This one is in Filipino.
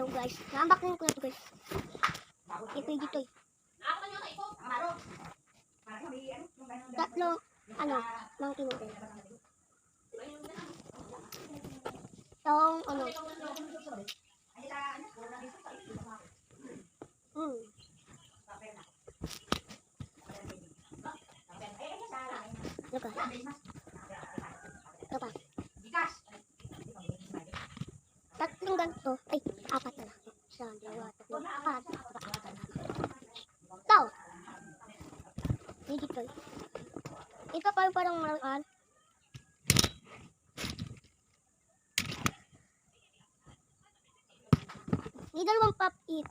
Hello guys, na-unboxing ko na ito guys. Ito yung dito eh. Tatlong, mountain water. Itong, Ito pa. Ito pa. Tatlong ganito. Ay, apat na lang. Isa, dalawa, tatlo, apat. Ito. Dito. Ito pa yung parang maruan. May dalawang pop it.